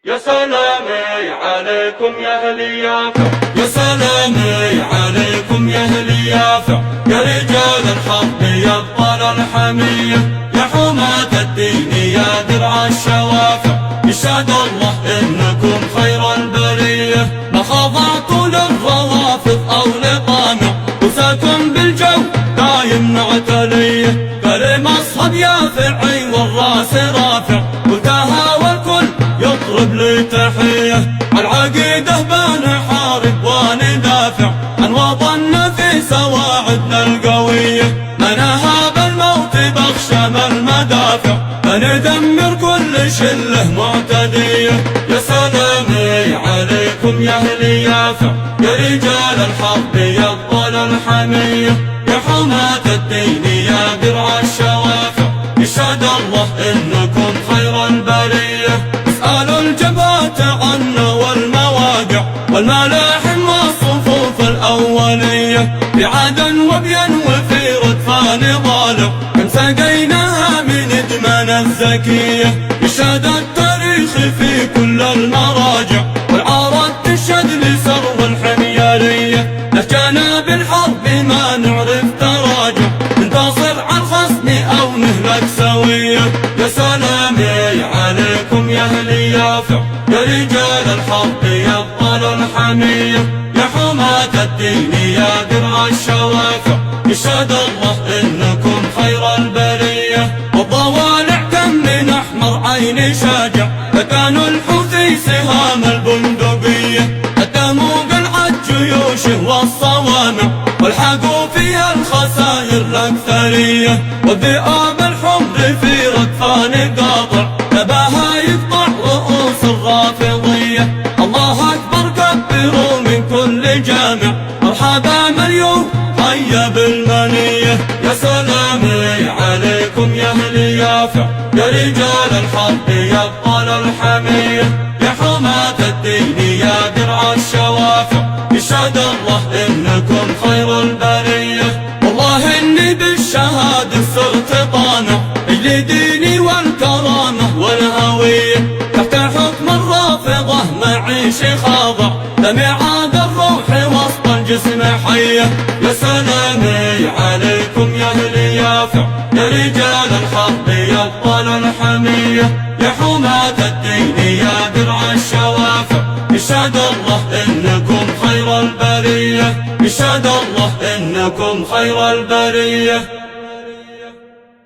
يا سلامي عليكم يا أهل يافع، يا سلامي عليكم يا أهل يافع، يا رجال الحرب يا أبطال الحمية، يا حماة الدين يا درع الشوافع، يشهد الله إنكم خير البرية، ما خضعتوا للروافض أو لطامع، وساكم بالجو دايم معتلية، كريم أصحاب يافعي والراس رافع، وتهاوى الكل يطلب لي تحية، العقيدة بنحارب وندافع عن وطننا في سواعدنا القوية، ما نهاب الموت بخشم المدافع، فندمر كل شلة معتدية، يا سلامي عليكم يا أهل يافع، يا رجال الحرب يا أبطال الحمية، يا حماة الدين يا درع الشوافع، يشهد الله إنكم خير البرية، اسألوا الجبهات عنا والمواقع والملاحم والصفوف الأولية، في عدن وبين وفي ردفان ضالع، كم سقيناها من دمان الزكية، يشهد التاريخ في كل المراجع، والعارض تشهد لسرب الحميارية، نهجنا بالحرب ما نعرف تراجع، ننتصر على الخصم أو نهلك سوية، يا سلامي عليكم يا أهل يافع، يا رجال الحرب يا أبطال الحمية، يا حماة الدين يا درع الشوافع، يشهد الله إنكم خير البرية، والضوالع كم من أحمر عين شاجع، فكانوا الحوثي سهام البندقية، قدموا قلعة جيوشه والصوامع، والحقوا فيها الخسائر الأكثرية، والذئاب الحمر في ردفان قاطع، تباها يقطع رؤوس الرافضية، الله أكبر كبروا من كل جامع، مرحبا مليون هيا بالمنية، يا سلامي عليكم يا أهل يافع، يا رجال الحرب يا أبطال الحمية، يا حماة الدين يا درع الشوافع، يشهد الله إنكم خير البرية، والله إني بالشهادة صرت طامع، أجل ديني والكرامة والهوية، تحت حكم الرافضة معيشي خاضع، دمعات الروح وسط الجسم حية، يا سلامي عليكم يا أهل يافع، يا رجال الحرب يا أبطال الحمية، يا حماة الدين يا درع الشوافع، يشهد الله إنكم خير البرية، يشهد الله إنكم خير البرية.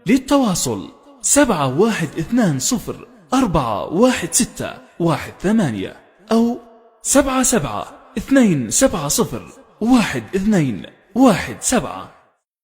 للتواصل 7120416118 أو 77 270 1217.